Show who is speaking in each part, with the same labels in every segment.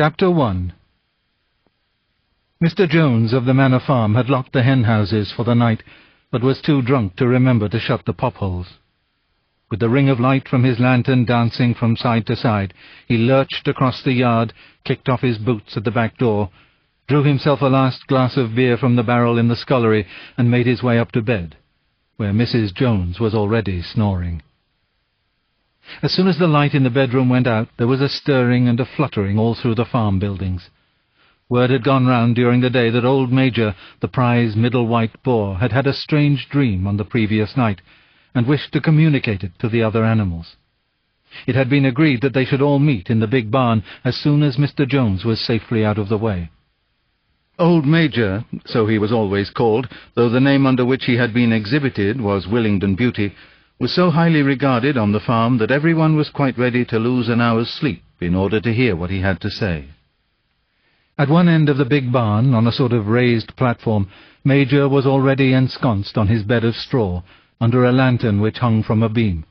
Speaker 1: Chapter 1. Mr. Jones of the Manor Farm had locked the hen-houses for the night, but was too drunk to remember to shut the pop-holes. With the ring of light from his lantern dancing from side to side, he lurched across the yard, kicked off his boots at the back door, drew himself a last glass of beer from the barrel in the scullery, and made his way up to bed, where Mrs. Jones was already snoring. As soon as the light in the bedroom went out, there was a stirring and a fluttering all through the farm buildings. Word had gone round during the day that old Major, the prize middle white boar, had had a strange dream on the previous night, and wished to communicate it to the other animals. It had been agreed that they should all meet in the big barn as soon as Mr. Jones was safely out of the way. Old Major, so he was always called, though the name under which he had been exhibited was Willingdon Beauty, was so highly regarded on the farm that everyone was quite ready to lose an hour's sleep in order to hear what he had to say. At one end of the big barn, on a sort of raised platform, Major was already ensconced on his bed of straw, under a lantern which hung from a beam.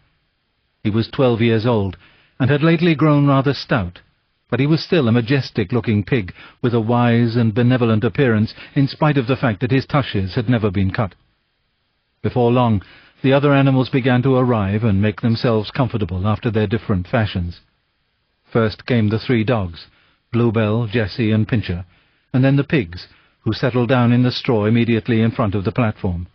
Speaker 1: He was 12 years old, and had lately grown rather stout, but he was still a majestic-looking pig, with a wise and benevolent appearance, in spite of the fact that his tushes had never been cut. Before long, the other animals began to arrive and make themselves comfortable after their different fashions. First came the 3 dogs, Bluebell, Jessie, and Pincher, and then the pigs, who settled down in the straw immediately in front of the platform.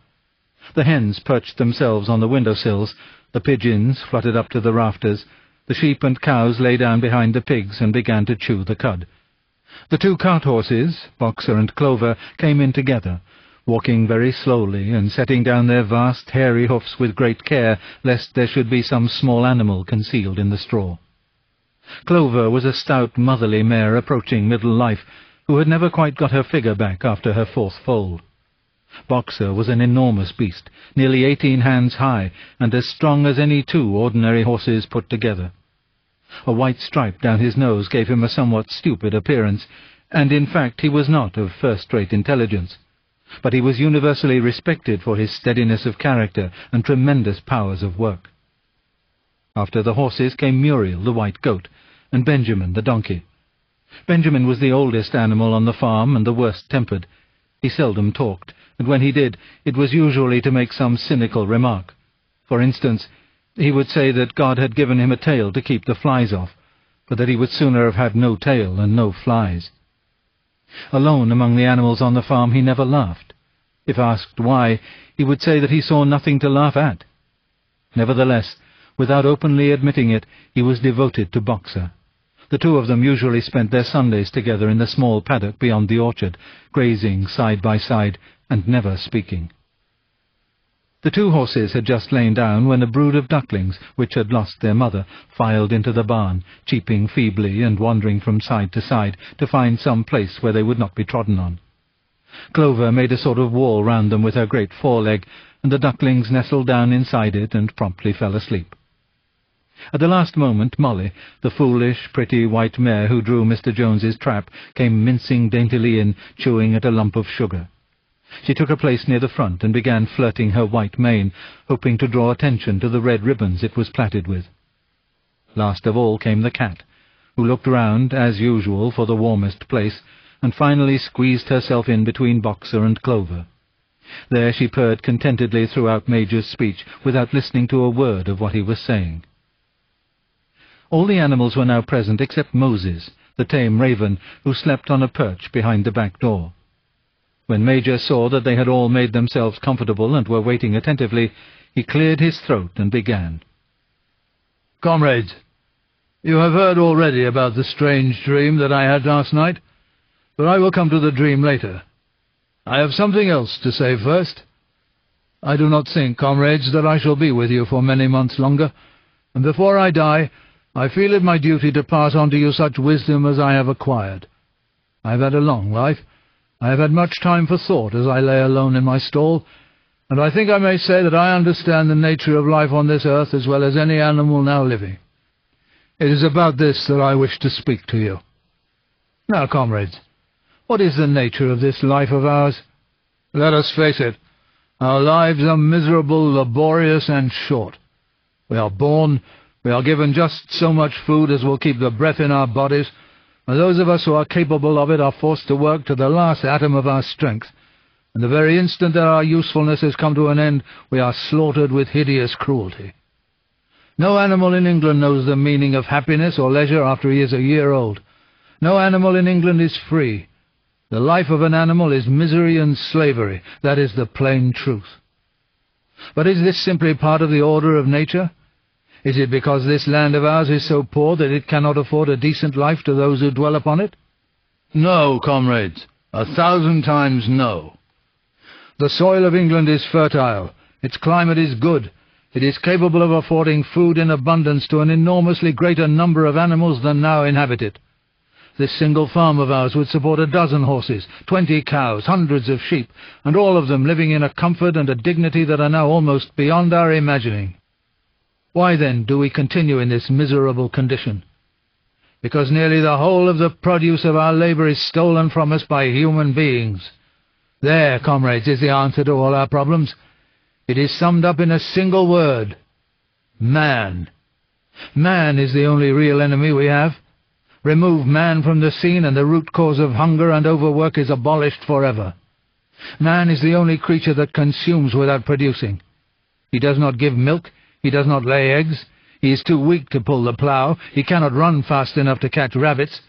Speaker 1: The hens perched themselves on the window-sills, the pigeons fluttered up to the rafters, the sheep and cows lay down behind the pigs and began to chew the cud. The 2 cart-horses, Boxer and Clover, came in together, walking very slowly and setting down their vast hairy hoofs with great care, lest there should be some small animal concealed in the straw. Clover was a stout, motherly mare approaching middle life, who had never quite got her figure back after her 4th foal. Boxer was an enormous beast, nearly 18 hands high, and as strong as any 2 ordinary horses put together. A white stripe down his nose gave him a somewhat stupid appearance, and in fact he was not of first-rate intelligence, but he was universally respected for his steadiness of character and tremendous powers of work. After the horses came Muriel, the white goat, and Benjamin, the donkey. Benjamin was the oldest animal on the farm and the worst-tempered. He seldom talked, and when he did, it was usually to make some cynical remark. For instance, he would say that God had given him a tail to keep the flies off, but that he would sooner have had no tail and no flies. Alone among the animals on the farm he never laughed. If asked why, he would say that he saw nothing to laugh at. Nevertheless, without openly admitting it, he was devoted to Boxer. The 2 of them usually spent their Sundays together in the small paddock beyond the orchard, grazing side by side and never speaking. The 2 horses had just lain down when a brood of ducklings, which had lost their mother, filed into the barn, cheeping feebly and wandering from side to side to find some place where they would not be trodden on. Clover made a sort of wall round them with her great foreleg, and the ducklings nestled down inside it and promptly fell asleep. At the last moment, Molly, the foolish, pretty white mare who drew Mr. Jones's trap, came mincing daintily in, chewing at a lump of sugar. She took a place near the front and began flirting her white mane, hoping to draw attention to the red ribbons it was plaited with. Last of all came the cat, who looked round, as usual, for the warmest place, and finally squeezed herself in between Boxer and Clover. There she purred contentedly throughout Major's speech, without listening to a word of what he was saying. All the animals were now present except Moses, the tame raven, who slept on a perch behind the back door. When Major saw that they had all made themselves comfortable and were waiting attentively, he cleared his throat and began.
Speaker 2: "Comrades, you have heard already about the strange dream that I had last night, but I will come to the dream later. I have something else to say first. I do not think, comrades, that I shall be with you for many months longer, and before I die, I feel it my duty to pass on to you such wisdom as I have acquired. I have had a long life. I have had much time for thought as I lay alone in my stall, and I think I may say that I understand the nature of life on this earth as well as any animal now living. It is about this that I wish to speak to you. Now, comrades, what is the nature of this life of ours? Let us face it, our lives are miserable, laborious, and short. We are born, we are given just so much food as will keep the breath in our bodies, and those of us who are capable of it are forced to work to the last atom of our strength, and the very instant that our usefulness has come to an end, we are slaughtered with hideous cruelty. No animal in England knows the meaning of happiness or leisure after he is a year old. No animal in England is free. The life of an animal is misery and slavery. That is the plain truth. But is this simply part of the order of nature? Is it because this land of ours is so poor that it cannot afford a decent life to those who dwell upon it?
Speaker 3: No, comrades, 1,000 times no.
Speaker 2: The soil of England is fertile. Its climate is good. It is capable of affording food in abundance to an enormously greater number of animals than now inhabit it. This single farm of ours would support 12 horses, 20 cows, hundreds of sheep, and all of them living in a comfort and a dignity that are now almost beyond our imagining. Why, then, do we continue in this miserable condition? Because nearly the whole of the produce of our labour is stolen from us by human beings. There, comrades, is the answer to all our problems. It is summed up in a single word: man. Man is the only real enemy we have. Remove man from the scene and the root cause of hunger and overwork is abolished forever. Man is the only creature that consumes without producing. He does not give milk, he does not lay eggs, he is too weak to pull the plough, he cannot run fast enough to catch rabbits,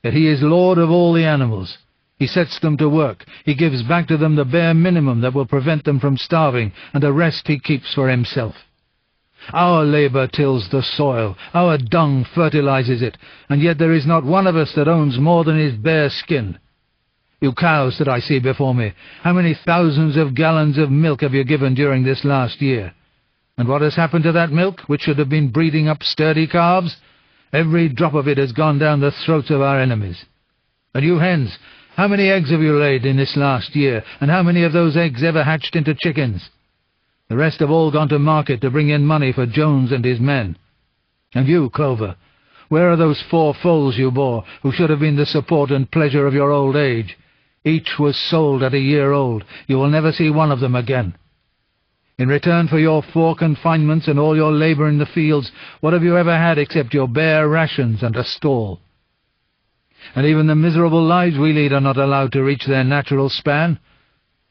Speaker 2: yet he is lord of all the animals. He sets them to work, he gives back to them the bare minimum that will prevent them from starving, and the rest he keeps for himself. Our labour tills the soil, our dung fertilizes it, and yet there is not one of us that owns more than his bare skin. You cows that I see before me, how many thousands of gallons of milk have you given during this last year? And what has happened to that milk, which should have been breeding up sturdy calves? Every drop of it has gone down the throats of our enemies. And you hens, how many eggs have you laid in this last year, and how many of those eggs ever hatched into chickens? The rest have all gone to market to bring in money for Jones and his men. And you, Clover, where are those 4 foals you bore, who should have been the support and pleasure of your old age? Each was sold at a year old. You will never see one of them again. In return for your 4 confinements and all your labour in the fields, what have you ever had except your bare rations and a stall? And even the miserable lives we lead are not allowed to reach their natural span.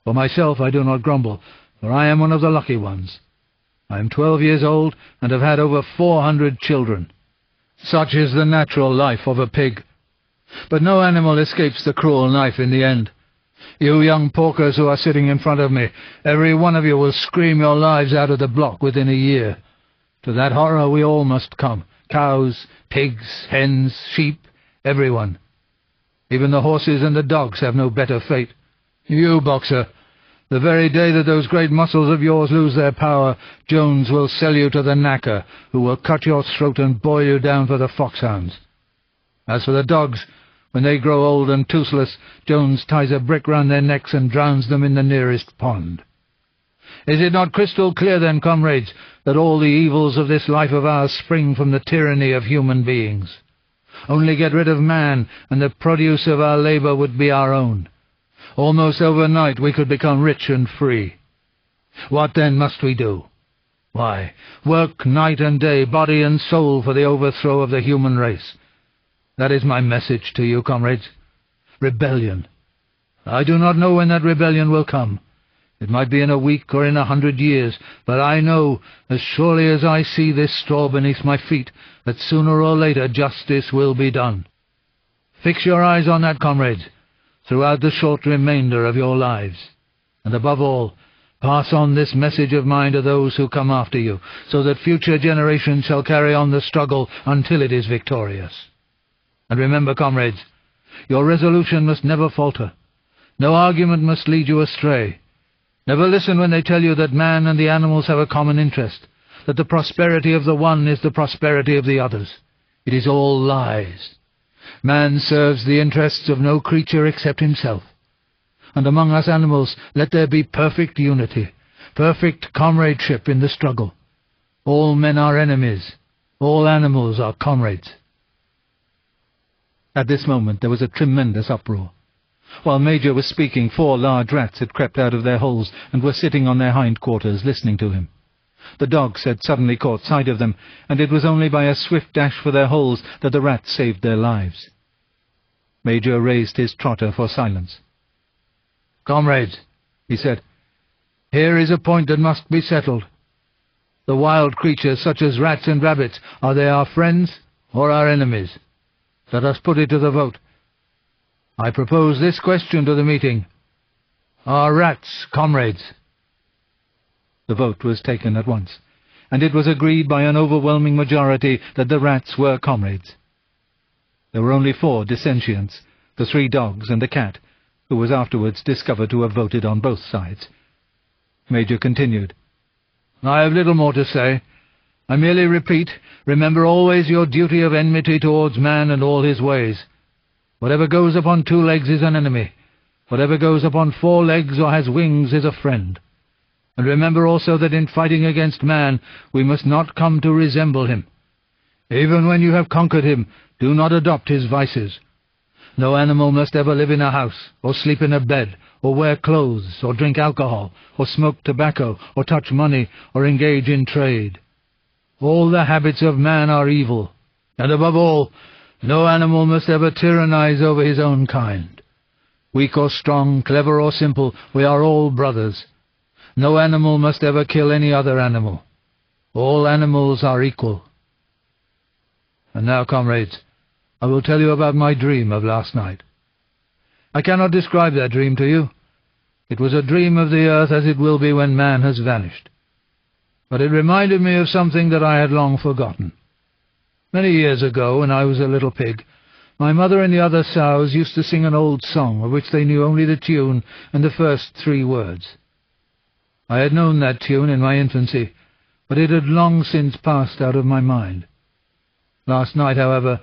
Speaker 2: For myself, I do not grumble, for I am one of the lucky ones. I am 12 years old, and have had over 400 children. Such is the natural life of a pig. But no animal escapes the cruel knife in the end. You young porkers who are sitting in front of me, every one of you will scream your lives out of the block within a year. To that horror we all must come, cows, pigs, hens, sheep, everyone. Even the horses and the dogs have no better fate. You, Boxer, the very day that those great muscles of yours lose their power, Jones will sell you to the knacker, who will cut your throat and boil you down for the foxhounds. As for the dogs, when they grow old and toothless, Jones ties a brick round their necks and drowns them in the nearest pond. Is it not crystal clear, then, comrades, that all the evils of this life of ours spring from the tyranny of human beings? Only get rid of man, and the produce of our labour would be our own. Almost overnight we could become rich and free. What then must we do? Why, work night and day, body and soul, for the overthrow of the human race. That is my message to you, comrades. Rebellion. I do not know when that rebellion will come. It might be in a week or in 100 years, but I know, as surely as I see this straw beneath my feet, that sooner or later justice will be done. Fix your eyes on that, comrades, throughout the short remainder of your lives. And above all, pass on this message of mine to those who come after you, so that future generations shall carry on the struggle until it is victorious. And remember, comrades, your resolution must never falter. No argument must lead you astray. Never listen when they tell you that man and the animals have a common interest, that the prosperity of the one is the prosperity of the others. It is all lies. Man serves the interests of no creature except himself. And among us animals let there be perfect unity, perfect comradeship in the struggle. All men are enemies, all animals are comrades.
Speaker 1: At this moment there was a tremendous uproar. While Major was speaking, 4 large rats had crept out of their holes and were sitting on their hindquarters listening to him. The dogs had suddenly caught sight of them, and it was only by a swift dash for their holes that the rats saved their lives. Major raised his trotter for silence.
Speaker 2: "Comrades," he said, "here is a point that must be settled. The wild creatures, such as rats and rabbits, are they our friends or our enemies? Let us put it to the vote. I propose this question to the meeting. Are rats comrades?"
Speaker 1: The vote was taken at once, and it was agreed by an overwhelming majority that the rats were comrades. There were only 4 dissentients, the 3 dogs and the cat, who was afterwards discovered to have voted on both sides. Major continued,
Speaker 2: "I have little more to say. I merely repeat, remember always your duty of enmity towards man and all his ways. Whatever goes upon 2 legs is an enemy. Whatever goes upon 4 legs or has wings is a friend. And remember also that in fighting against man we must not come to resemble him. Even when you have conquered him, do not adopt his vices. No animal must ever live in a house, or sleep in a bed, or wear clothes, or drink alcohol, or smoke tobacco, or touch money, or engage in trade. All the habits of man are evil, and above all, no animal must ever tyrannize over his own kind. Weak or strong, clever or simple, we are all brothers. No animal must ever kill any other animal. All animals are equal. And now, comrades, I will tell you about my dream of last night. I cannot describe that dream to you. It was a dream of the earth as it will be when man has vanished. But it reminded me of something that I had long forgotten. Many years ago, when I was a little pig, my mother and the other sows used to sing an old song of which they knew only the tune and the first 3 words. I had known that tune in my infancy, but it had long since passed out of my mind. Last night, however,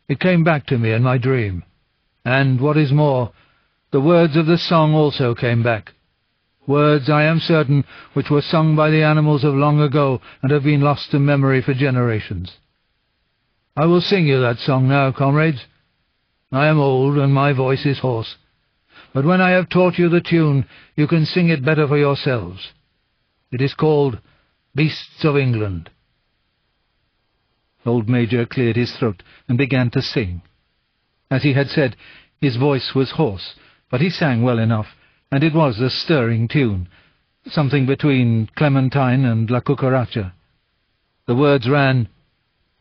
Speaker 2: it came back to me in my dream, and, what is more, the words of the song also came back. Words, I am certain, which were sung by the animals of long ago and have been lost to memory for generations. I will sing you that song now, comrades. I am old, and my voice is hoarse, but when I have taught you the tune, you can sing it better for yourselves. It is called Beasts of England.
Speaker 1: Old Major cleared his throat and began to sing. As he had said, his voice was hoarse, but he sang well enough, and it was a stirring tune, something between Clementine and La Cucaracha. The words ran,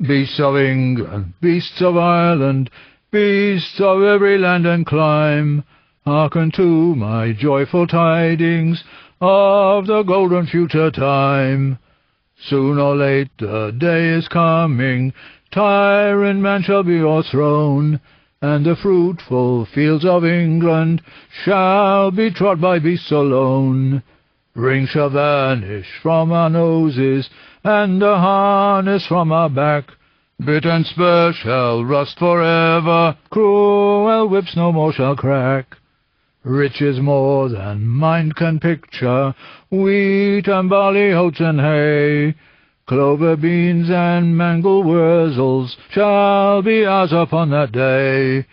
Speaker 1: "Beasts of England, beasts of Ireland, beasts of every land and clime, hearken to my joyful tidings of the golden future time. Soon or late the day is coming, tyrant man shall be o'erthrown, and the fruitful fields of England shall be trod by beasts alone. Rings shall vanish from our noses, and the harness from our back. Bit and spur shall rust forever, cruel whips no more shall crack. Riches more than mind can picture, wheat and barley, oats and hay, clover beans and mangel wurzels shall be ours upon that day.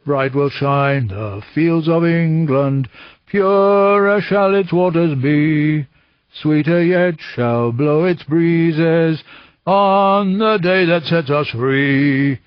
Speaker 1: Bright will shine the fields of England, purer shall its waters be, sweeter yet shall blow its breezes on the day that sets us free.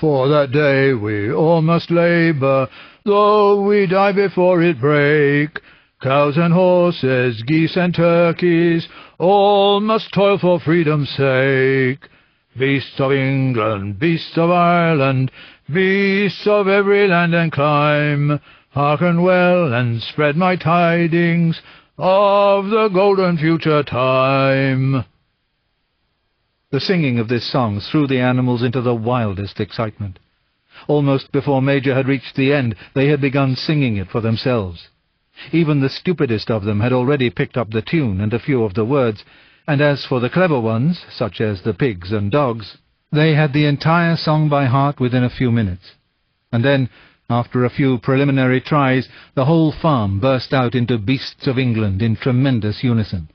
Speaker 1: For that day we all must labour, though we die before it break. Cows and horses, geese and turkeys, all must toil for freedom's sake. Beasts of England, beasts of Ireland, beasts of every land and clime, hearken well and spread my tidings of the golden future time." The singing of this song threw the animals into the wildest excitement. Almost before Major had reached the end, they had begun singing it for themselves. Even the stupidest of them had already picked up the tune and a few of the words, and as for the clever ones, such as the pigs and dogs, they had the entire song by heart within a few minutes. And then, after a few preliminary tries, the whole farm burst out into Beasts of England in tremendous unison.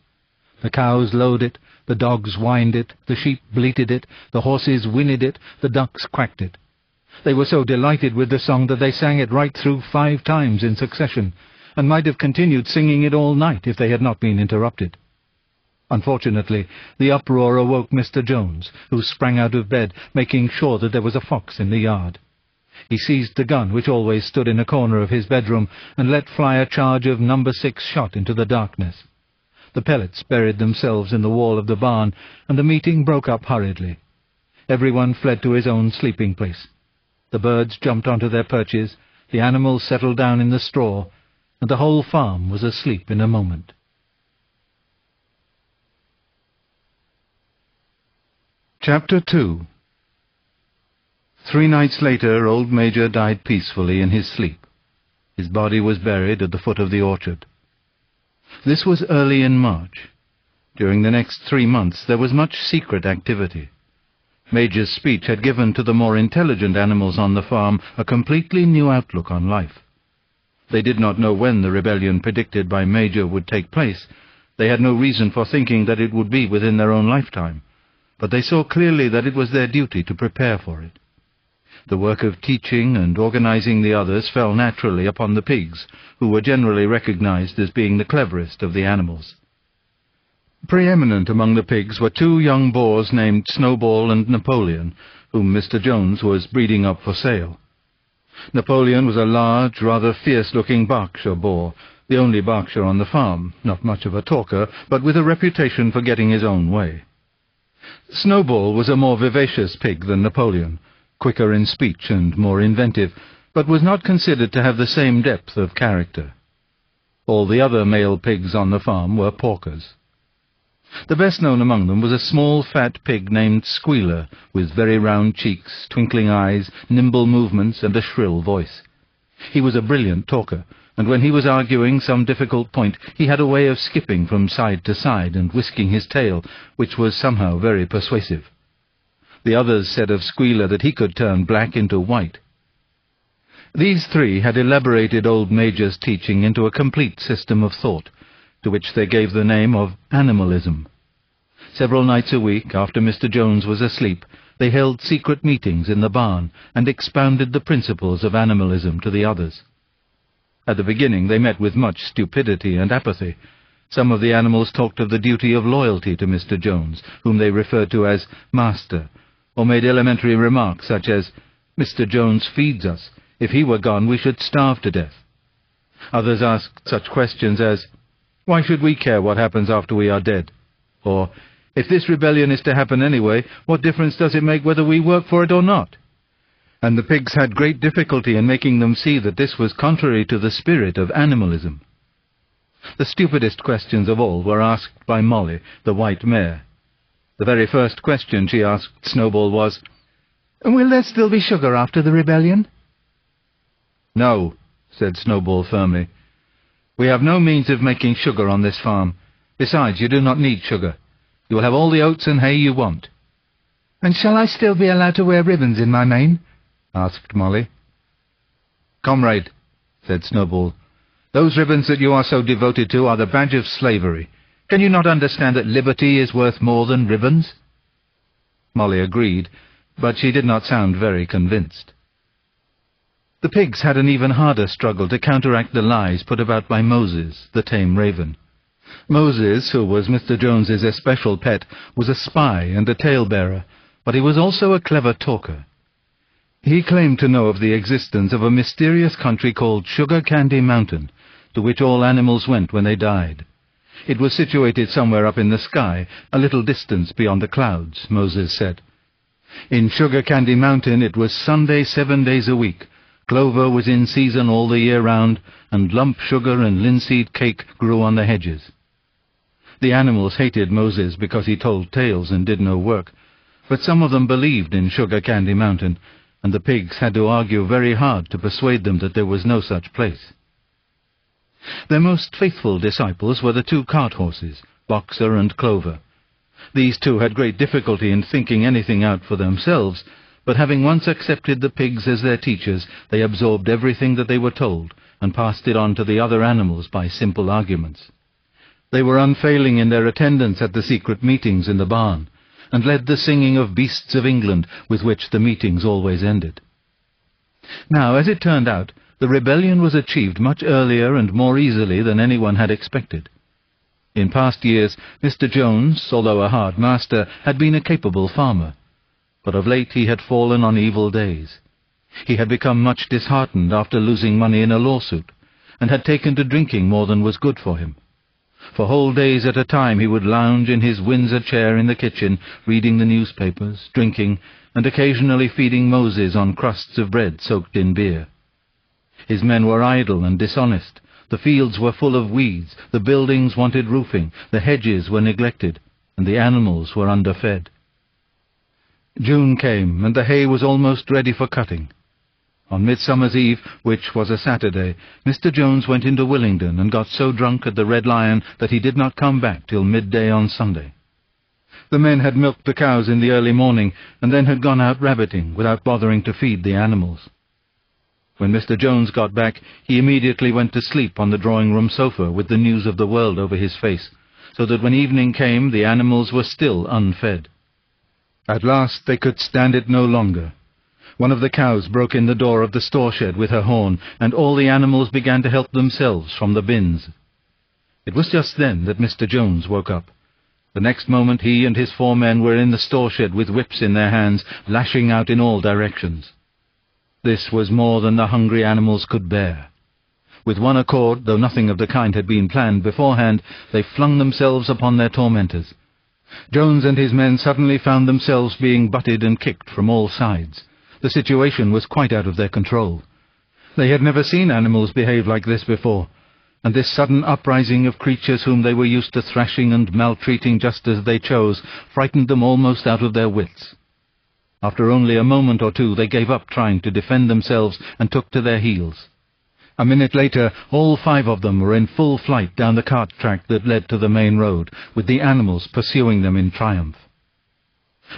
Speaker 1: The cows lowed it, the dogs whined it, the sheep bleated it, the horses whinnied it, the ducks quacked it. They were so delighted with the song that they sang it right through 5 times in succession, and might have continued singing it all night if they had not been interrupted. Unfortunately, the uproar awoke Mr. Jones, who sprang out of bed, making sure that there was a fox in the yard. He seized the gun which always stood in a corner of his bedroom and let fly a charge of No. 6 shot into the darkness. The pellets buried themselves in the wall of the barn, and the meeting broke up hurriedly. Everyone fled to his own sleeping place. The birds jumped onto their perches, the animals settled down in the straw, and the whole farm was asleep in a moment. Chapter 2. 3 nights later, old Major died peacefully in his sleep. His body was buried at the foot of the orchard. This was early in March. During the next 3 months there was much secret activity. Major's speech had given to the more intelligent animals on the farm a completely new outlook on life. They did not know when the rebellion predicted by Major would take place. They had no reason for thinking that it would be within their own lifetime, but they saw clearly that it was their duty to prepare for it. The work of teaching and organizing the others fell naturally upon the pigs, who were generally recognized as being the cleverest of the animals. Preeminent among the pigs were 2 young boars named Snowball and Napoleon, whom Mr. Jones was breeding up for sale. Napoleon was a large, rather fierce-looking Berkshire boar, the only Berkshire on the farm, not much of a talker, but with a reputation for getting his own way. Snowball was a more vivacious pig than Napoleon, quicker in speech and more inventive, but was not considered to have the same depth of character. All the other male pigs on the farm were porkers. The best known among them was a small fat pig named Squealer, with very round cheeks, twinkling eyes, nimble movements, and a shrill voice. He was a brilliant talker, and when he was arguing some difficult point, he had a way of skipping from side to side and whisking his tail, which was somehow very persuasive. The others said of Squealer that he could turn black into white. These 3 had elaborated old Major's teaching into a complete system of thought, to which they gave the name of animalism. Several nights a week, after Mr. Jones was asleep, they held secret meetings in the barn and expounded the principles of animalism to the others. At the beginning they met with much stupidity and apathy. Some of the animals talked of the duty of loyalty to Mr. Jones, whom they referred to as Master, or made elementary remarks such as, "Mr. Jones feeds us. If he were gone we should starve to death." Others asked such questions as, "Why should we care what happens after we are dead?" Or, "If this rebellion is to happen anyway, what difference does it make whether we work for it or not?" And the pigs had great difficulty in making them see that this was contrary to the spirit of animalism. The stupidest questions of all were asked by Molly, the white mare. The very first question she asked Snowball was, "Will there still be sugar after the rebellion?" "No," said Snowball firmly. "We have no means of making sugar on this farm. Besides, you do not need sugar. You will have all the oats and hay you want." "And shall I still be allowed to wear ribbons in my mane?" asked Molly. "Comrade," said Snowball, "those ribbons that you are so devoted to are the badge of slavery. Can you not understand that liberty is worth more than ribbons?" Molly agreed, but she did not sound very convinced. The pigs had an even harder struggle to counteract the lies put about by Moses, the tame raven. Moses, who was Mr. Jones's especial pet, was a spy and a tale-bearer, but he was also a clever talker. He claimed to know of the existence of a mysterious country called Sugar Candy Mountain, to which all animals went when they died. It was situated somewhere up in the sky, a little distance beyond the clouds, Moses said. In Sugar Candy Mountain it was Sunday 7 days a week. Clover was in season all the year round, and lump sugar and linseed cake grew on the hedges. The animals hated Moses because he told tales and did no work, but some of them believed in Sugar Candy Mountain, and the pigs had to argue very hard to persuade them that there was no such place. Their most faithful disciples were the 2 cart horses, Boxer and Clover. These 2 had great difficulty in thinking anything out for themselves, but having once accepted the pigs as their teachers, they absorbed everything that they were told, and passed it on to the other animals by simple arguments. They were unfailing in their attendance at the secret meetings in the barn, and led the singing of Beasts of England, with which the meetings always ended. Now, as it turned out, the rebellion was achieved much earlier and more easily than anyone had expected. In past years, Mr. Jones, although a hard master, had been a capable farmer, but of late he had fallen on evil days. He had become much disheartened after losing money in a lawsuit, and had taken to drinking more than was good for him. For whole days at a time he would lounge in his Windsor chair in the kitchen, reading the newspapers, drinking, and occasionally feeding Moses on crusts of bread soaked in beer. His men were idle and dishonest, the fields were full of weeds, the buildings wanted roofing, the hedges were neglected, and the animals were underfed. June came, and the hay was almost ready for cutting. On Midsummer's Eve, which was a Saturday, Mr. Jones went into Willingdon and got so drunk at the Red Lion that he did not come back till midday on Sunday. The men had milked the cows in the early morning, and then had gone out rabbiting without bothering to feed the animals. When Mr. Jones got back, he immediately went to sleep on the drawing-room sofa with the news of the world over his face, so that when evening came the animals were still unfed. At last they could stand it no longer. One of the cows broke in the door of the store-shed with her horn, and all the animals began to help themselves from the bins. It was just then that Mr. Jones woke up. The next moment he and his 4 men were in the store-shed with whips in their hands, lashing out in all directions. This was more than the hungry animals could bear. With one accord, though nothing of the kind had been planned beforehand, they flung themselves upon their tormentors. Jones and his men suddenly found themselves being butted and kicked from all sides. The situation was quite out of their control. They had never seen animals behave like this before, and this sudden uprising of creatures whom they were used to thrashing and maltreating just as they chose frightened them almost out of their wits. After only a moment or two they gave up trying to defend themselves and took to their heels. A minute later all 5 of them were in full flight down the cart track that led to the main road, with the animals pursuing them in triumph.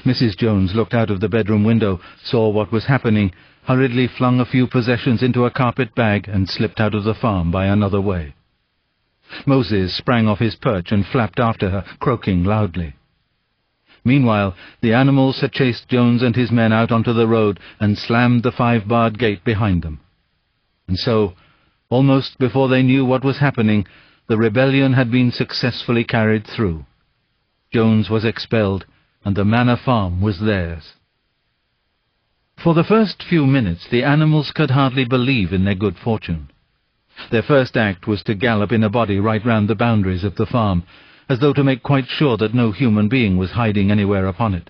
Speaker 1: Mrs. Jones looked out of the bedroom window, saw what was happening, hurriedly flung a few possessions into a carpet bag, and slipped out of the farm by another way. Moses sprang off his perch and flapped after her, croaking loudly. Meanwhile, the animals had chased Jones and his men out onto the road and slammed the 5-barred gate behind them. And so, almost before they knew what was happening, the rebellion had been successfully carried through. Jones was expelled, and the manor farm was theirs. For the first few minutes the animals could hardly believe in their good fortune. Their first act was to gallop in a body right round the boundaries of the farm, as though to make quite sure that no human being was hiding anywhere upon it.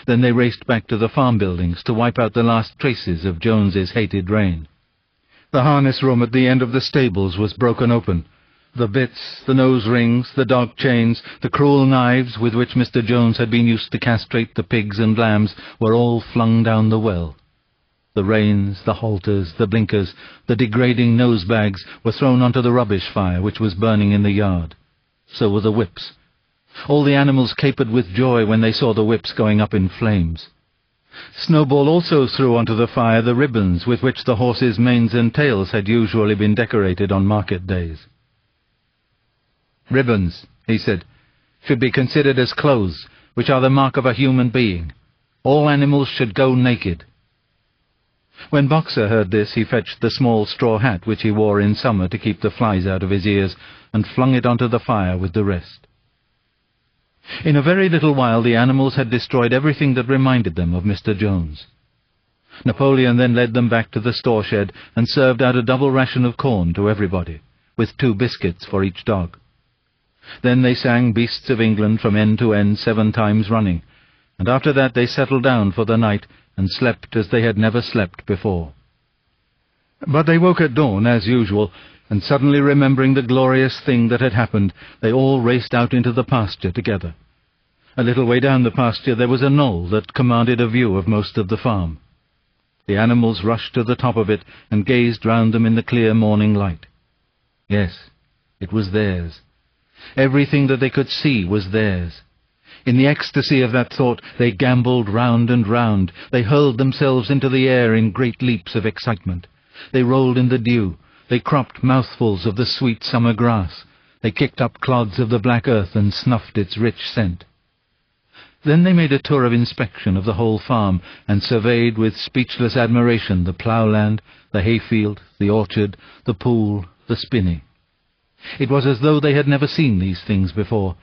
Speaker 1: Then they raced back to the farm buildings to wipe out the last traces of Jones's hated reign. The harness room at the end of the stables was broken open. The bits, the nose rings, the dog chains, the cruel knives with which Mr. Jones had been used to castrate the pigs and lambs were all flung down the well. The reins, the halters, the blinkers, the degrading nose bags were thrown onto the rubbish fire which was burning in the yard. So were the whips. All the animals capered with joy when they saw the whips going up in flames. Snowball also threw onto the fire the ribbons with which the horses' manes and tails had usually been decorated on market days. "Ribbons," he said, "should be considered as clothes, which are the mark of a human being. All animals should go naked." When Boxer heard this, he fetched the small straw hat which he wore in summer to keep the flies out of his ears, and flung it onto the fire with the rest. In a very little while the animals had destroyed everything that reminded them of Mr. Jones. Napoleon then led them back to the store-shed and served out a double ration of corn to everybody, with 2 biscuits for each dog. Then they sang Beasts of England from end to end 7 times running, and after that they settled down for the night and slept as they had never slept before. But they woke at dawn as usual, and suddenly remembering the glorious thing that had happened, they all raced out into the pasture together. A little way down the pasture there was a knoll that commanded a view of most of the farm. The animals rushed to the top of it and gazed round them in the clear morning light. Yes, it was theirs. Everything that they could see was theirs. In the ecstasy of that thought they gambolled round and round. They hurled themselves into the air in great leaps of excitement. They rolled in the dew. They cropped mouthfuls of the sweet summer grass. They kicked up clods of the black earth and snuffed its rich scent. Then they made a tour of inspection of the whole farm, and surveyed with speechless admiration the ploughland, the hayfield, the orchard, the pool, the spinney. It was as though they had never seen these things before,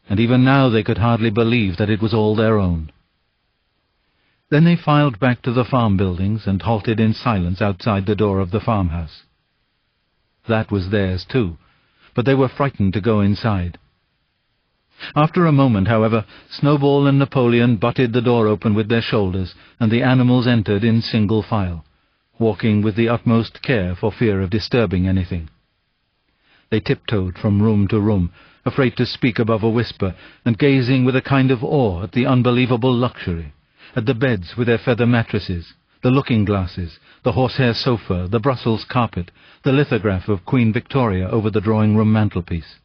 Speaker 1: and even now they could hardly believe that it was all their own. Then they filed back to the farm buildings and halted in silence outside the door of the farmhouse. That was theirs too, but they were frightened to go inside. After a moment, however, Snowball and Napoleon butted the door open with their shoulders, and the animals entered in single file, walking with the utmost care for fear of disturbing anything. They tiptoed from room to room, afraid to speak above a whisper, and gazing with a kind of awe at the unbelievable luxury, at the beds with their feather mattresses, the looking-glasses, the horsehair sofa, the Brussels carpet, the lithograph of Queen Victoria over the drawing-room mantelpiece.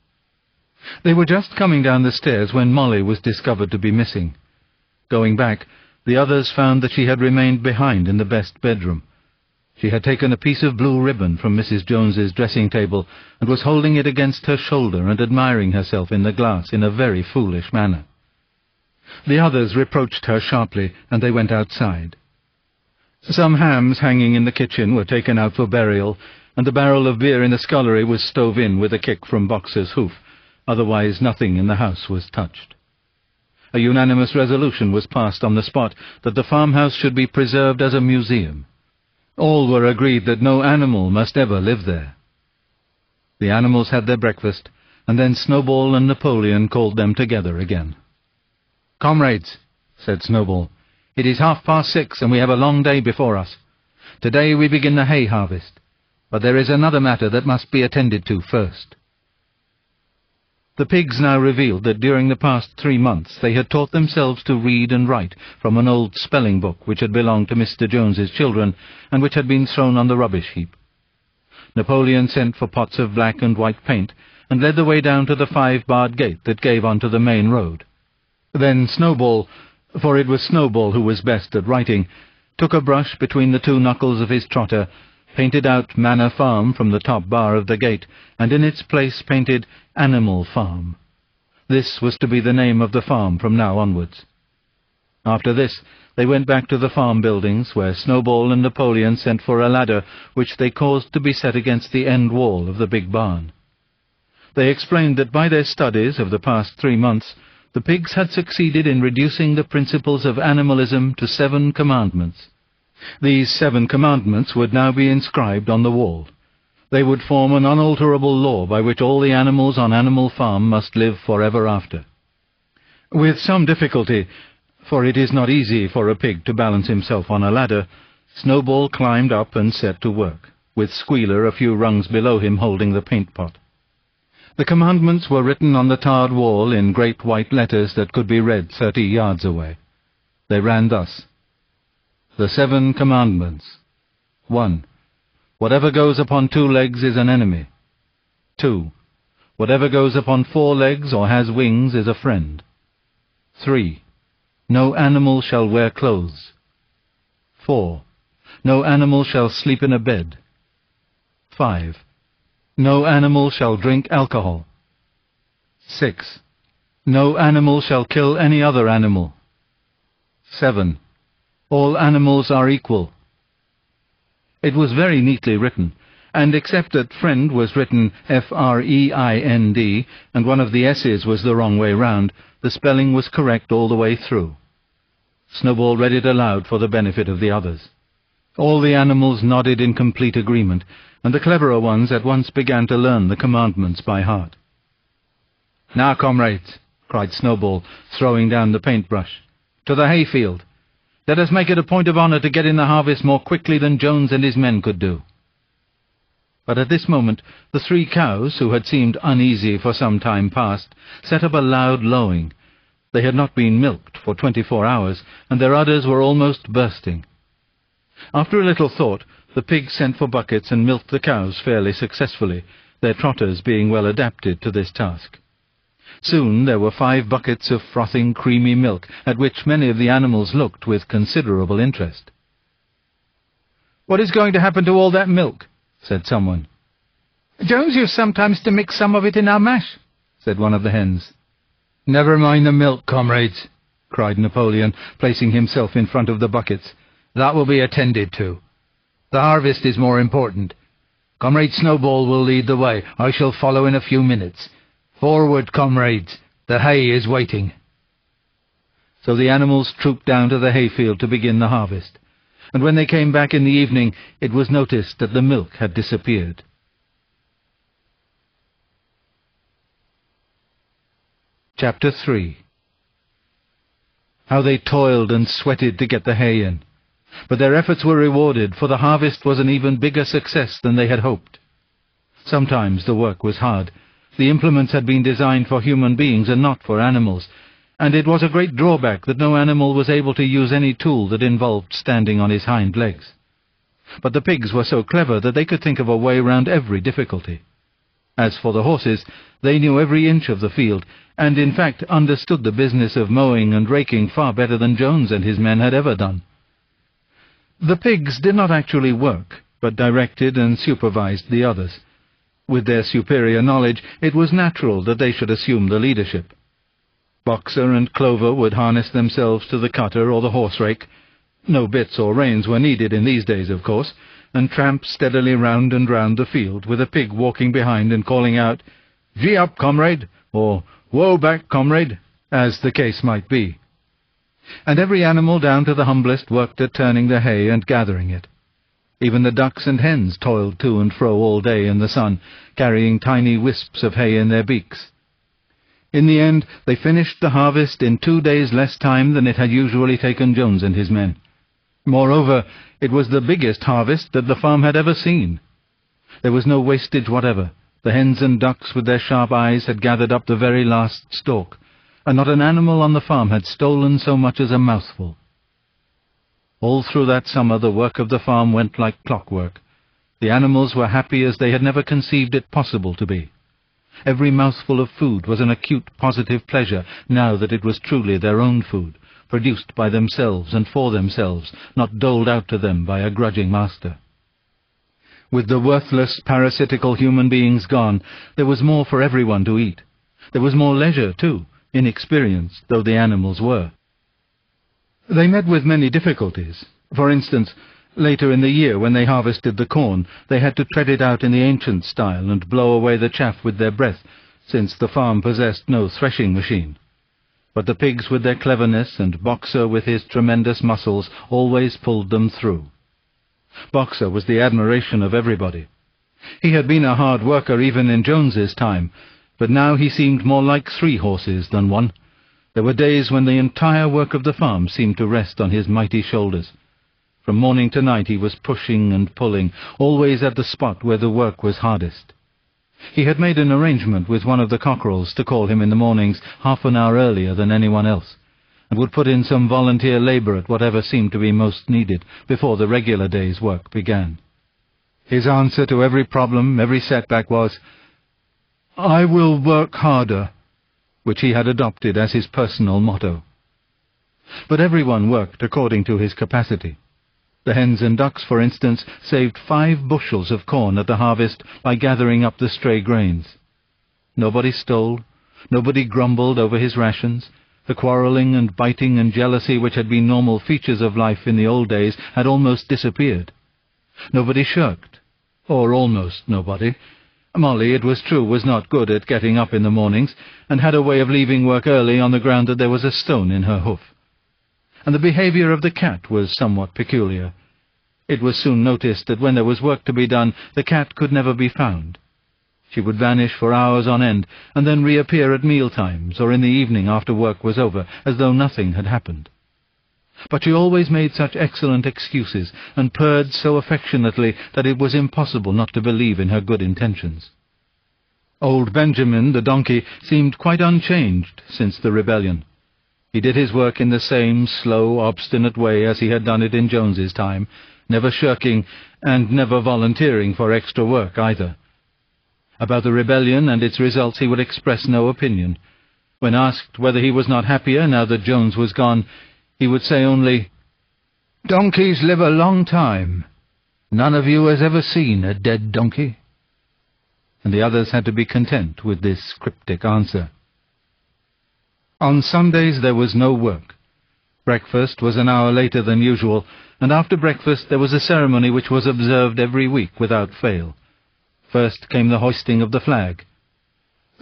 Speaker 1: They were just coming down the stairs when Molly was discovered to be missing. Going back, the others found that she had remained behind in the best bedroom. She had taken a piece of blue ribbon from Mrs. Jones's dressing-table and was holding it against her shoulder and admiring herself in the glass in a very foolish manner. The others reproached her sharply, and they went outside. Some hams hanging in the kitchen were taken out for burial, and the barrel of beer in the scullery was stove in with a kick from Boxer's hoof. Otherwise nothing in the house was touched. A unanimous resolution was passed on the spot that the farmhouse should be preserved as a museum. All were agreed that no animal must ever live there. The animals had their breakfast, and then Snowball and Napoleon called them together again. "Comrades," said Snowball, "it is 6:30, and we have a long day before us. Today we begin the hay harvest, but there is another matter that must be attended to first." The pigs now revealed that during the past 3 months they had taught themselves to read and write from an old spelling book which had belonged to Mr. Jones's children, and which had been thrown on the rubbish heap. Napoleon sent for pots of black and white paint, and led the way down to the 5-barred gate that gave onto the main road. Then Snowball, for it was Snowball who was best at writing, took a brush between the 2 knuckles of his trotter, painted out Manor Farm from the top bar of the gate, and in its place painted Animal Farm. This was to be the name of the farm from now onwards. After this, they went back to the farm buildings, where Snowball and Napoleon sent for a ladder, which they caused to be set against the end wall of the big barn. They explained that by their studies of the past 3 months, the pigs had succeeded in reducing the principles of animalism to 7 commandments. These 7 commandments would now be inscribed on the wall. They would form an unalterable law by which all the animals on Animal Farm must live forever after. With some difficulty, for it is not easy for a pig to balance himself on a ladder, Snowball climbed up and set to work, with Squealer a few rungs below him holding the paint-pot. The commandments were written on the tarred wall in great white letters that could be read 30 yards away. They ran thus: The 7 commandments. 1. Whatever goes upon 2 legs is an enemy. 2. Whatever goes upon 4 legs or has wings is a friend. 3. No animal shall wear clothes. 4. No animal shall sleep in a bed. 5. No animal shall drink alcohol. 6. No animal shall kill any other animal. 7. All animals are equal. It was very neatly written, and except that friend was written F-R-E-I-N-D, and one of the S's was the wrong way round, the spelling was correct all the way through. Snowball read it aloud for the benefit of the others. All the animals nodded in complete agreement, and the cleverer ones at once began to learn the commandments by heart. "Now, comrades," cried Snowball, throwing down the paintbrush, "to the hayfield. Let us make it a point of honour to get in the harvest more quickly than Jones and his men could do." But at this moment the 3 cows, who had seemed uneasy for some time past, set up a loud lowing. They had not been milked for 24 hours, and their udders were almost bursting. After a little thought, the pigs sent for buckets and milked the cows fairly successfully, their trotters being well adapted to this task. Soon there were 5 buckets of frothing, creamy milk, at which many of the animals looked with considerable interest. "What is going to happen to all that milk?" said someone. "Jones used sometimes to mix some of it in our mash," said one of the hens. "Never mind the milk, comrades," cried Napoleon, placing himself in front of the buckets. "That will be attended to. The harvest is more important. Comrade Snowball will lead the way. I shall follow in a few minutes. Forward, comrades. The hay is waiting." So the animals trooped down to the hayfield to begin the harvest, and when they came back in the evening it was noticed that the milk had disappeared. Chapter 3. How they toiled and sweated to get the hay in. But their efforts were rewarded, for the harvest was an even bigger success than they had hoped. Sometimes the work was hard. The implements had been designed for human beings and not for animals, and it was a great drawback that no animal was able to use any tool that involved standing on his hind legs. But the pigs were so clever that they could think of a way round every difficulty. As for the horses, they knew every inch of the field, and in fact understood the business of mowing and raking far better than Jones and his men had ever done. The pigs did not actually work, but directed and supervised the others. With their superior knowledge, it was natural that they should assume the leadership. Boxer and Clover would harness themselves to the cutter or the horse-rake. No bits or reins were needed in these days, of course, and tramp steadily round and round the field, with a pig walking behind and calling out, "Gee up, comrade," or "Woe back, comrade," as the case might be. And every animal down to the humblest worked at turning the hay and gathering it. Even the ducks and hens toiled to and fro all day in the sun, carrying tiny wisps of hay in their beaks. In the end, they finished the harvest in 2 days less time than it had usually taken Jones and his men. Moreover, it was the biggest harvest that the farm had ever seen. There was no wastage whatever. The hens and ducks with their sharp eyes had gathered up the very last stalk, and not an animal on the farm had stolen so much as a mouthful. All through that summer the work of the farm went like clockwork. The animals were happy as they had never conceived it possible to be. Every mouthful of food was an acute positive pleasure, now that it was truly their own food, produced by themselves and for themselves, not doled out to them by a grudging master. With the worthless, parasitical human beings gone, there was more for everyone to eat. There was more leisure, too, inexperienced though the animals were. They met with many difficulties. For instance, later in the year, when they harvested the corn, they had to tread it out in the ancient style and blow away the chaff with their breath, since the farm possessed no threshing machine. But the pigs with their cleverness, and Boxer with his tremendous muscles, always pulled them through. Boxer was the admiration of everybody. He had been a hard worker even in Jones's time, but now he seemed more like 3 horses than 1. There were days when the entire work of the farm seemed to rest on his mighty shoulders. From morning to night he was pushing and pulling, always at the spot where the work was hardest. He had made an arrangement with one of the cockerels to call him in the mornings half an hour earlier than anyone else, and would put in some volunteer labour at whatever seemed to be most needed before the regular day's work began. His answer to every problem, every setback was, "I will work harder," which he had adopted as his personal motto. But everyone worked according to his capacity. The hens and ducks, for instance, saved 5 bushels of corn at the harvest by gathering up the stray grains. Nobody stole, nobody grumbled over his rations. The quarrelling and biting and jealousy which had been normal features of life in the old days had almost disappeared. Nobody shirked, or almost nobody. Molly, it was true, was not good at getting up in the mornings, and had a way of leaving work early on the ground that there was a stone in her hoof. And the behaviour of the cat was somewhat peculiar. It was soon noticed that when there was work to be done, the cat could never be found. She would vanish for hours on end, and then reappear at meal-times or in the evening after work was over, as though nothing had happened. But she always made such excellent excuses, and purred so affectionately that it was impossible not to believe in her good intentions. Old Benjamin, the donkey, seemed quite unchanged since the rebellion. He did his work in the same slow, obstinate way as he had done it in Jones's time, never shirking, and never volunteering for extra work either. About the rebellion and its results he would express no opinion. When asked whether he was not happier now that Jones was gone, he would say only, "Donkeys live a long time. None of you has ever seen a dead donkey." And the others had to be content with this cryptic answer. On Sundays there was no work. Breakfast was an hour later than usual, and after breakfast there was a ceremony which was observed every week without fail. First came the hoisting of the flag.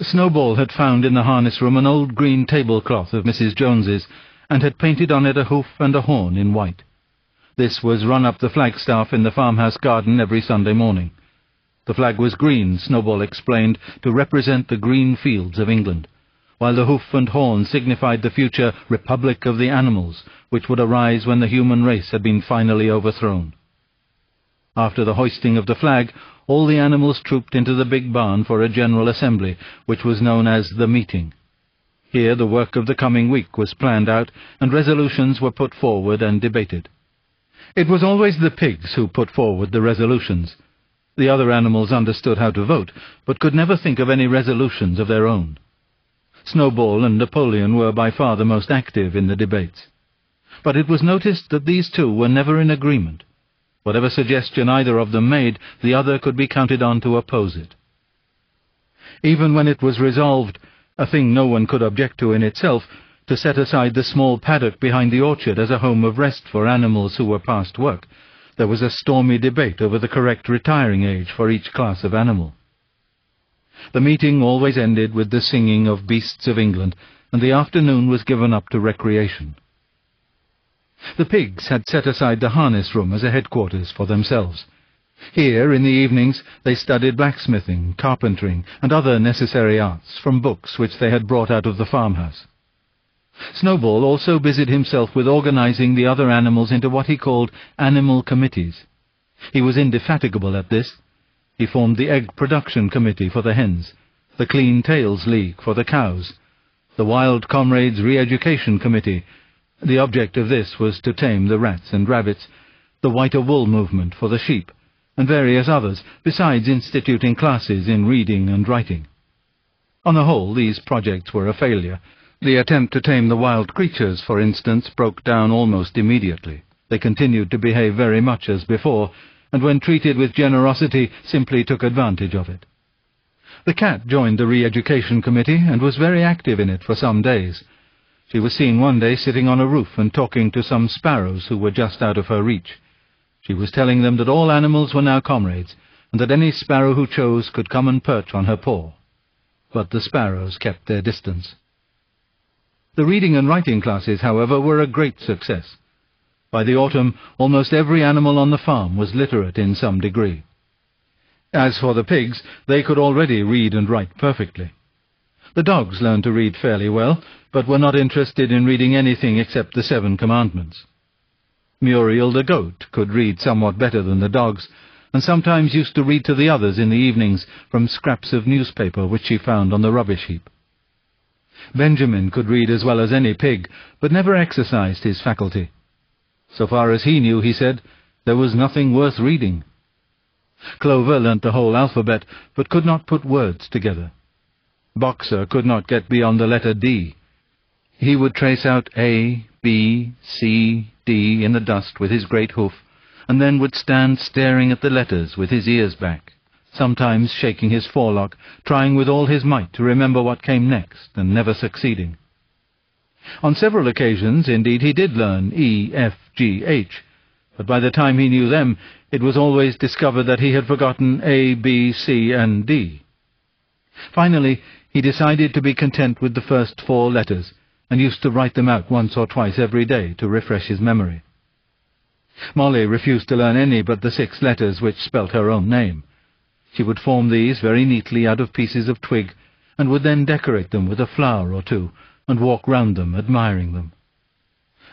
Speaker 1: Snowball had found in the harness-room an old green tablecloth of Mrs. Jones's, and had painted on it a hoof and a horn in white. This was run up the flagstaff in the farmhouse garden every Sunday morning. The flag was green, Snowball explained, to represent the green fields of England, while the hoof and horn signified the future Republic of the Animals, which would arise when the human race had been finally overthrown. After the hoisting of the flag, all the animals trooped into the big barn for a general assembly, which was known as the meeting. Here the work of the coming week was planned out, and resolutions were put forward and debated. It was always the pigs who put forward the resolutions. The other animals understood how to vote, but could never think of any resolutions of their own. Snowball and Napoleon were by far the most active in the debates. But it was noticed that these two were never in agreement. Whatever suggestion either of them made, the other could be counted on to oppose it. Even when it was resolved, a thing no one could object to in itself, to set aside the small paddock behind the orchard as a home of rest for animals who were past work, there was a stormy debate over the correct retiring age for each class of animal. The meeting always ended with the singing of Beasts of England, and the afternoon was given up to recreation. The pigs had set aside the harness room as a headquarters for themselves. Here, in the evenings, they studied blacksmithing, carpentering, and other necessary arts from books which they had brought out of the farmhouse. Snowball also busied himself with organizing the other animals into what he called animal committees. He was indefatigable at this. He formed the Egg Production Committee for the hens, the Clean Tails League for the cows, the Wild Comrades Re-Education Committee. The object of this was to tame the rats and rabbits, the Whiter Wool Movement for the sheep, and various others, besides instituting classes in reading and writing. On the whole, these projects were a failure. The attempt to tame the wild creatures, for instance, broke down almost immediately. They continued to behave very much as before, and when treated with generosity, simply took advantage of it. The cat joined the Re-Education Committee, and was very active in it for some days. She was seen one day sitting on a roof and talking to some sparrows who were just out of her reach. She was telling them that all animals were now comrades, and that any sparrow who chose could come and perch on her paw. But the sparrows kept their distance. The reading and writing classes, however, were a great success. By the autumn, almost every animal on the farm was literate in some degree. As for the pigs, they could already read and write perfectly. The dogs learned to read fairly well, but were not interested in reading anything except the 7 Commandments. Muriel the goat could read somewhat better than the dogs, and sometimes used to read to the others in the evenings from scraps of newspaper which she found on the rubbish heap. Benjamin could read as well as any pig, but never exercised his faculty. So far as he knew, he said, there was nothing worth reading. Clover learnt the whole alphabet, but could not put words together. Boxer could not get beyond the letter D. He would trace out A, B, C, D in the dust with his great hoof, and then would stand staring at the letters with his ears back, sometimes shaking his forelock, trying with all his might to remember what came next, and never succeeding. On several occasions, indeed, he did learn E, F, G, H, but by the time he knew them, it was always discovered that he had forgotten A, B, C, and D. Finally, he decided to be content with the first 4 letters, and used to write them out once or twice every day to refresh his memory. Molly refused to learn any but the 6 letters which spelt her own name. She would form these very neatly out of pieces of twig, and would then decorate them with a flower or two, and walk round them, admiring them.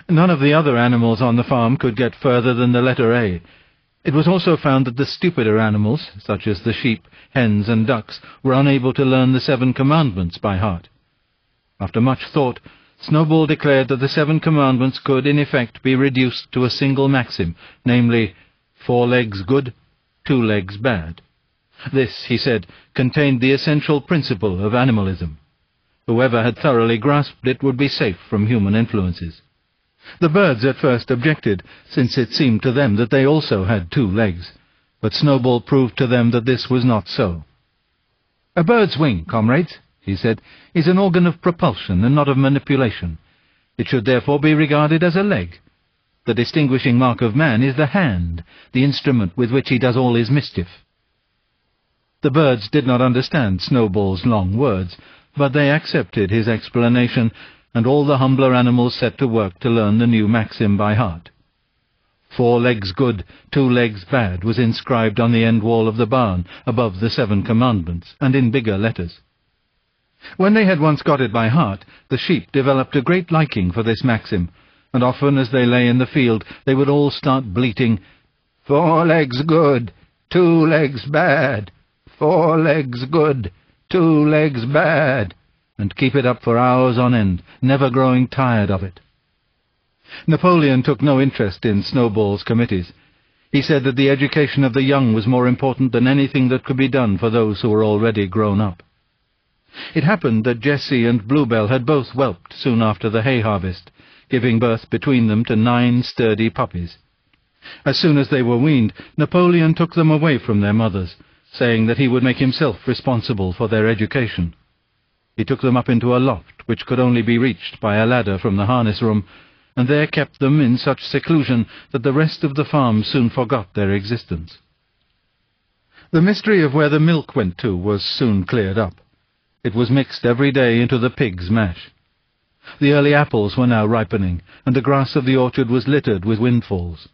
Speaker 1: None of the other animals on the farm could get further than the letter A. It was also found that the stupider animals, such as the sheep, hens, and ducks, were unable to learn the 7 Commandments by heart. After much thought, Snowball declared that the 7 Commandments could, in effect, be reduced to a single maxim, namely, 4 legs good, 2 legs bad. This, he said, contained the essential principle of animalism. Whoever had thoroughly grasped it would be safe from human influences. The birds at first objected, since it seemed to them that they also had 2 legs, but Snowball proved to them that this was not so. "A bird's wing, comrades," he said, "is an organ of propulsion and not of manipulation. It should therefore be regarded as a leg. The distinguishing mark of man is the hand, the instrument with which he does all his mischief." The birds did not understand Snowball's long words, but they accepted his explanation, and all the humbler animals set to work to learn the new maxim by heart. 4 legs good, 2 legs bad was inscribed on the end wall of the barn, above the 7 commandments, and in bigger letters. When they had once got it by heart, the sheep developed a great liking for this maxim, and often as they lay in the field they would all start bleating, 4 legs good, 2 legs bad, 4 legs good, 2 legs bad, and keep it up for hours on end, never growing tired of it. Napoleon took no interest in Snowball's committees. He said that the education of the young was more important than anything that could be done for those who were already grown up. It happened that Jessie and Bluebell had both whelped soon after the hay harvest, giving birth between them to 9 sturdy puppies. As soon as they were weaned, Napoleon took them away from their mothers, saying that he would make himself responsible for their education. He took them up into a loft which could only be reached by a ladder from the harness room, and there kept them in such seclusion that the rest of the farm soon forgot their existence. The mystery of where the milk went to was soon cleared up. It was mixed every day into the pigs' mash. The early apples were now ripening, and the grass of the orchard was littered with windfalls.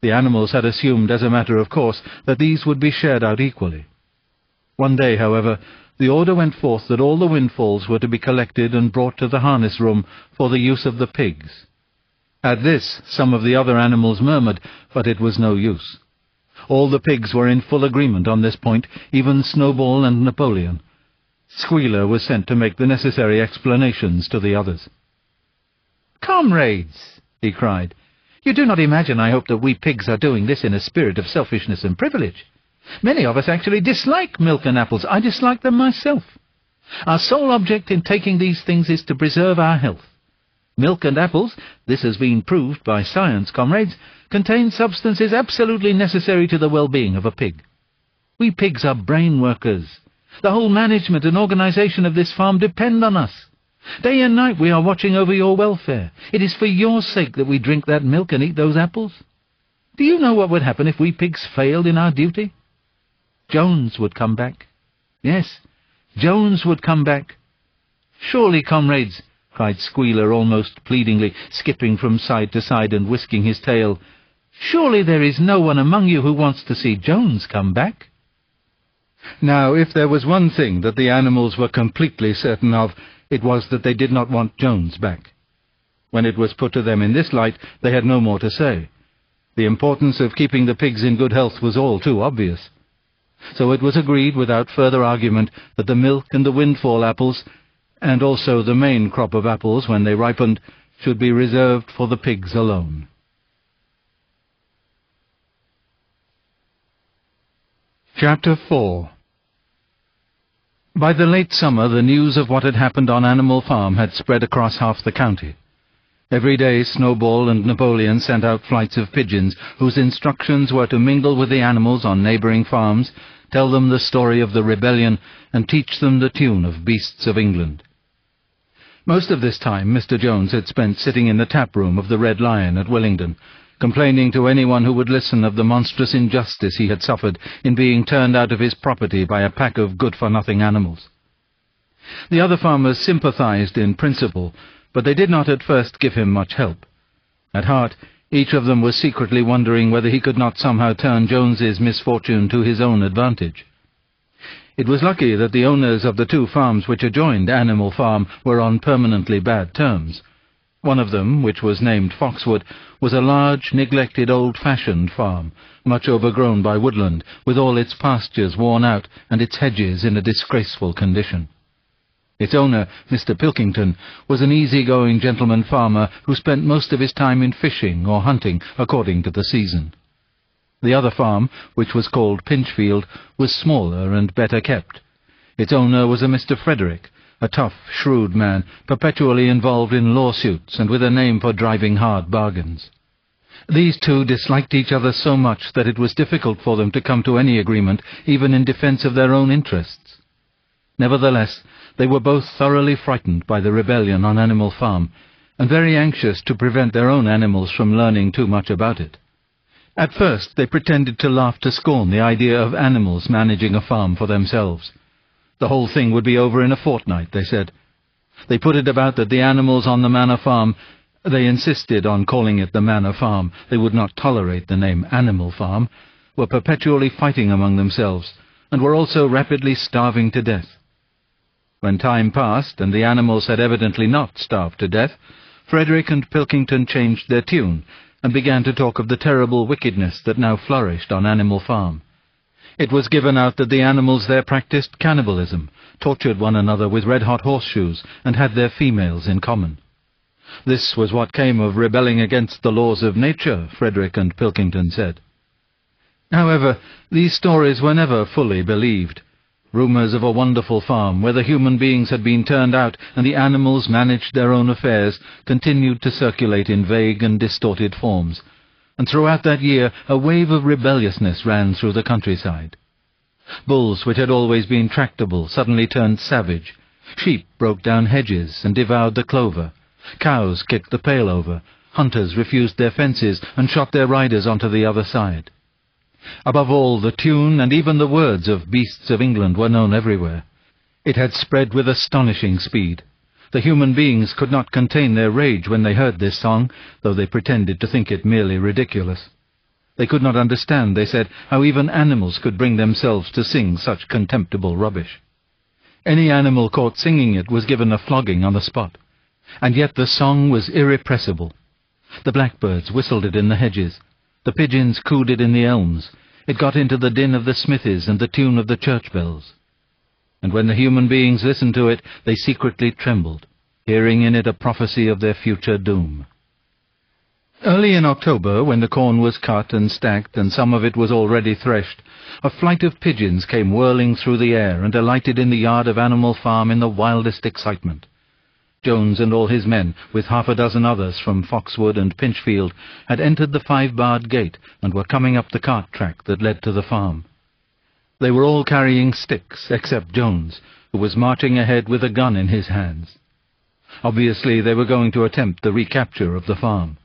Speaker 1: The animals had assumed as a matter of course that these would be shared out equally. One day, however, the order went forth that all the windfalls were to be collected and brought to the harness room for the use of the pigs. At this some of the other animals murmured, but it was no use. All the pigs were in full agreement on this point, even Snowball and Napoleon. Squealer was sent to make the necessary explanations to the others. "Comrades," he cried, "you do not imagine, I hope, that we pigs are doing this in a spirit of selfishness and privilege. Many of us actually dislike milk and apples. I dislike them myself. Our sole object in taking these things is to preserve our health. Milk and apples, this has been proved by science, comrades, contain substances absolutely necessary to the well-being of a pig. We pigs are brain workers. The whole management and organization of this farm depend on us. Day and night we are watching over your welfare. It is for your sake that we drink that milk and eat those apples. Do you know what would happen if we pigs failed in our duty? Jones would come back. Yes, Jones would come back. Surely, comrades," cried Squealer almost pleadingly, skipping from side to side and whisking his tail, "surely there is no one among you who wants to see Jones come back?" Now, if there was one thing that the animals were completely certain of, it was that they did not want Jones back. When it was put to them in this light, they had no more to say. The importance of keeping the pigs in good health was all too obvious. So it was agreed without further argument that the milk and the windfall apples, and also the main crop of apples when they ripened, should be reserved for the pigs alone. Chapter 4. By the late summer the news of what had happened on Animal Farm had spread across half the county. Every day Snowball and Napoleon sent out flights of pigeons whose instructions were to mingle with the animals on neighbouring farms, tell them the story of the rebellion, and teach them the tune of Beasts of England. Most of this time Mr. Jones had spent sitting in the tap-room of the Red Lion at Willingdon, complaining to anyone who would listen of the monstrous injustice he had suffered in being turned out of his property by a pack of good-for-nothing animals. The other farmers sympathized in principle, but they did not at first give him much help. At heart, each of them was secretly wondering whether he could not somehow turn Jones's misfortune to his own advantage. It was lucky that the owners of the 2 farms which adjoined Animal Farm were on permanently bad terms. One of them, which was named Foxwood, was a large, neglected, old-fashioned farm, much overgrown by woodland, with all its pastures worn out and its hedges in a disgraceful condition. Its owner, Mr. Pilkington, was an easy-going gentleman farmer who spent most of his time in fishing or hunting according to the season. The other farm, which was called Pinchfield, was smaller and better kept. Its owner was a Mr. Frederick, a tough, shrewd man, perpetually involved in lawsuits and with a name for driving hard bargains. These 2 disliked each other so much that it was difficult for them to come to any agreement, even in defense of their own interests. Nevertheless, they were both thoroughly frightened by the rebellion on Animal Farm, and very anxious to prevent their own animals from learning too much about it. At first they pretended to laugh to scorn the idea of animals managing a farm for themselves. The whole thing would be over in a fortnight, they said. They put it about that the animals on the manor farm— they insisted on calling it the manor farm, they would not tolerate the name animal farm— were perpetually fighting among themselves, and were also rapidly starving to death. When time passed, and the animals had evidently not starved to death, Frederick and Pilkington changed their tune, and began to talk of the terrible wickedness that now flourished on Animal Farm. It was given out that the animals there practiced cannibalism, tortured one another with red-hot horseshoes, and had their females in common. This was what came of rebelling against the laws of nature, Frederick and Pilkington said. However, these stories were never fully believed. Rumours of a wonderful farm, where the human beings had been turned out and the animals managed their own affairs, continued to circulate in vague and distorted forms, and throughout that year a wave of rebelliousness ran through the countryside. Bulls, which had always been tractable, suddenly turned savage. Sheep broke down hedges and devoured the clover. Cows kicked the pail over. Hunters refused their fences and shot their riders onto the other side. Above all, the tune and even the words of Beasts of England were known everywhere. It had spread with astonishing speed. The human beings could not contain their rage when they heard this song, though they pretended to think it merely ridiculous. They could not understand, they said, how even animals could bring themselves to sing such contemptible rubbish. Any animal caught singing it was given a flogging on the spot. And yet the song was irrepressible. The blackbirds whistled it in the hedges. The pigeons cooed it in the elms. It got into the din of the smithies and the tune of the church bells. And when the human beings listened to it, they secretly trembled, hearing in it a prophecy of their future doom. Early in October, when the corn was cut and stacked, and some of it was already threshed, a flight of pigeons came whirling through the air and alighted in the yard of Animal Farm in the wildest excitement. Jones and all his men, with half a dozen others from Foxwood and Pinchfield, had entered the 5-barred gate and were coming up the cart track that led to the farm. They were all carrying sticks, except Jones, who was marching ahead with a gun in his hands. Obviously they were going to attempt the recapture of the farm.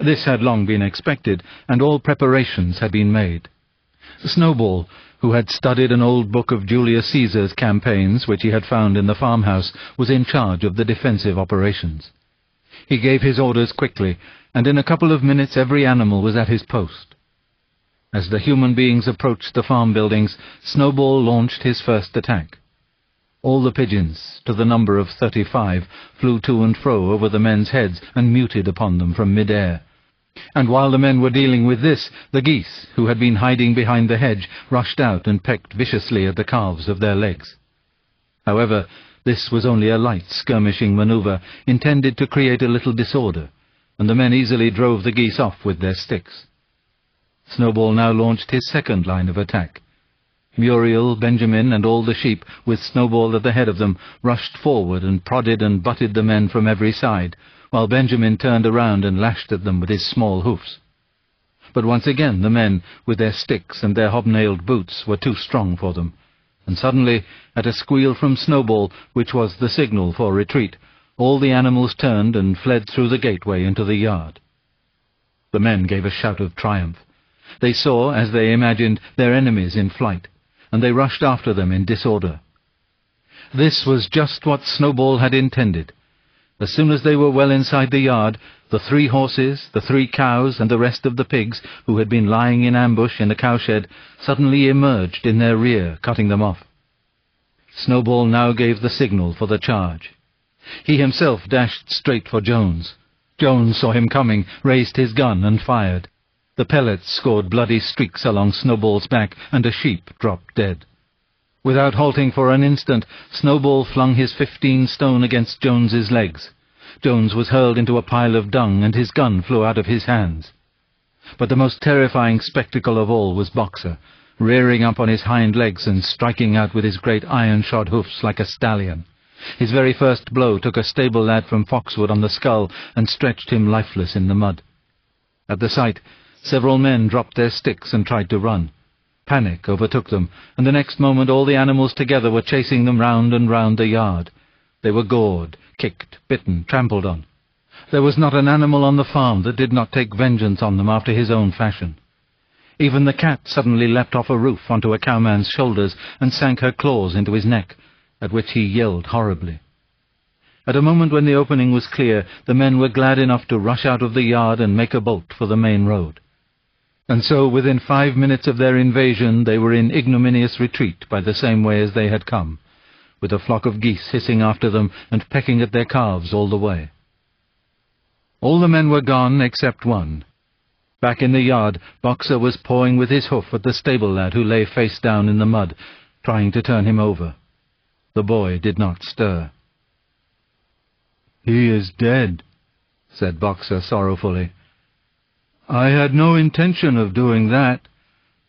Speaker 1: This had long been expected, and all preparations had been made. Snowball, who had studied an old book of Julius Caesar's campaigns which he had found in the farmhouse, was in charge of the defensive operations. He gave his orders quickly, and in a couple of minutes every animal was at his post. As the human beings approached the farm buildings, Snowball launched his first attack. All the pigeons, to the number of 35, flew to and fro over the men's heads and muted upon them from mid-air. And while the men were dealing with this, the geese, who had been hiding behind the hedge, rushed out and pecked viciously at the calves of their legs. However, this was only a light skirmishing maneuver, intended to create a little disorder, and the men easily drove the geese off with their sticks. Snowball now launched his second line of attack. Muriel, Benjamin, and all the sheep, with Snowball at the head of them, rushed forward and prodded and butted the men from every side, while Benjamin turned around and lashed at them with his small hoofs. But once again the men, with their sticks and their hobnailed boots, were too strong for them, and suddenly, at a squeal from Snowball, which was the signal for retreat, all the animals turned and fled through the gateway into the yard. The men gave a shout of triumph. They saw, as they imagined, their enemies in flight, and they rushed after them in disorder. This was just what Snowball had intended. As soon as they were well inside the yard, the 3 horses, the 3 cows, and the rest of the pigs, who had been lying in ambush in the cowshed, suddenly emerged in their rear, cutting them off. Snowball now gave the signal for the charge. He himself dashed straight for Jones. Jones saw him coming, raised his gun, and fired. The pellets scored bloody streaks along Snowball's back, and a sheep dropped dead. Without halting for an instant, Snowball flung his 15 stone against Jones's legs. Jones was hurled into a pile of dung, and his gun flew out of his hands. But the most terrifying spectacle of all was Boxer, rearing up on his hind legs and striking out with his great iron-shod hoofs like a stallion. His very first blow took a stable lad from Foxwood on the skull and stretched him lifeless in the mud. At the sight, several men dropped their sticks and tried to run. Panic overtook them, and the next moment all the animals together were chasing them round and round the yard. They were gored, kicked, bitten, trampled on. There was not an animal on the farm that did not take vengeance on them after his own fashion. Even the cat suddenly leapt off a roof onto a cowman's shoulders and sank her claws into his neck, at which he yelled horribly. At a moment when the opening was clear, the men were glad enough to rush out of the yard and make a bolt for the main road. And so, within 5 minutes of their invasion, they were in ignominious retreat by the same way as they had come, with a flock of geese hissing after them and pecking at their calves all the way. All the men were gone except one. Back in the yard, Boxer was pawing with his hoof at the stable lad who lay face down in the mud, trying to turn him over. The boy did not stir.
Speaker 3: "He is dead,"
Speaker 1: said Boxer sorrowfully.
Speaker 3: "I had no intention of doing that.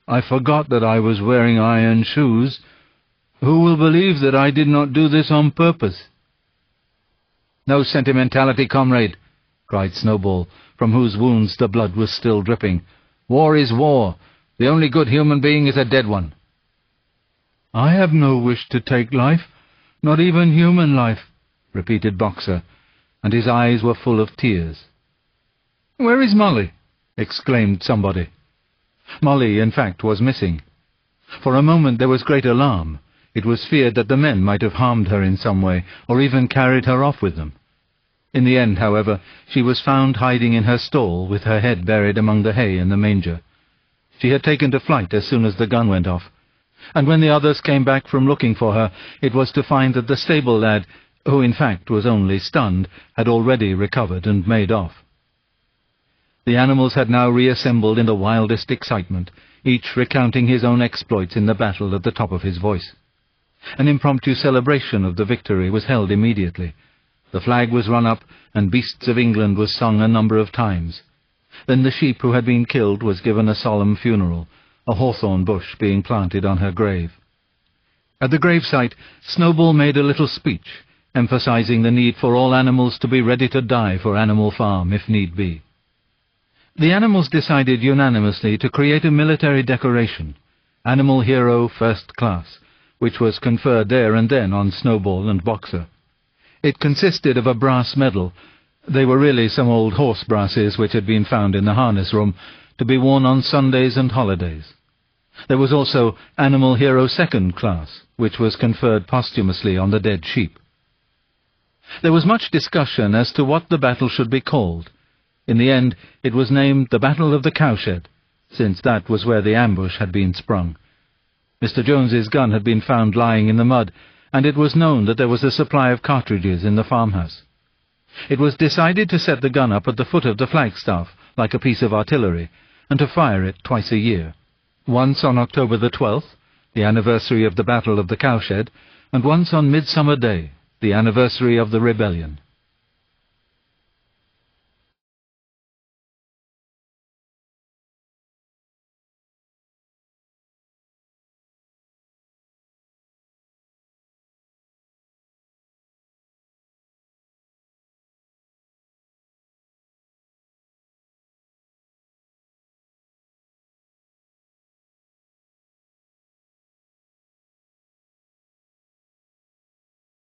Speaker 3: I forgot that I was wearing iron shoes. Who will believe that I did not do this on purpose?"
Speaker 1: "No sentimentality, comrade," cried Snowball, from whose wounds the blood was still dripping. "War is war. The only good human being is a dead one."
Speaker 3: "I have no wish to take life, not even human life," repeated Boxer, and his eyes were full of tears.
Speaker 1: "Where is Molly?" exclaimed somebody. Molly, in fact, was missing. For a moment there was great alarm. It was feared that the men might have harmed her in some way, or even carried her off with them. In the end, however, she was found hiding in her stall, with her head buried among the hay in the manger. She had taken to flight as soon as the gun went off, and when the others came back from looking for her, it was to find that the stable lad, who in fact was only stunned, had already recovered and made off. The animals had now reassembled in the wildest excitement, each recounting his own exploits in the battle at the top of his voice. An impromptu celebration of the victory was held immediately. The flag was run up, and Beasts of England was sung a number of times. Then the sheep who had been killed was given a solemn funeral, a hawthorn bush being planted on her grave. At the gravesite, Snowball made a little speech, emphasizing the need for all animals to be ready to die for Animal Farm, if need be. The animals decided unanimously to create a military decoration, Animal Hero First Class, which was conferred there and then on Snowball and Boxer. It consisted of a brass medal. They were really some old horse brasses which had been found in the harness room, to be worn on Sundays and holidays. There was also Animal Hero Second Class, which was conferred posthumously on the dead sheep. There was much discussion as to what the battle should be called. In the end, it was named the Battle of the Cowshed, since that was where the ambush had been sprung. Mr. Jones's gun had been found lying in the mud, and it was known that there was a supply of cartridges in the farmhouse. It was decided to set the gun up at the foot of the flagstaff, like a piece of artillery, and to fire it twice a year. Once on October the 12th, the anniversary of the Battle of the Cowshed, and once on Midsummer Day, the anniversary of the rebellion.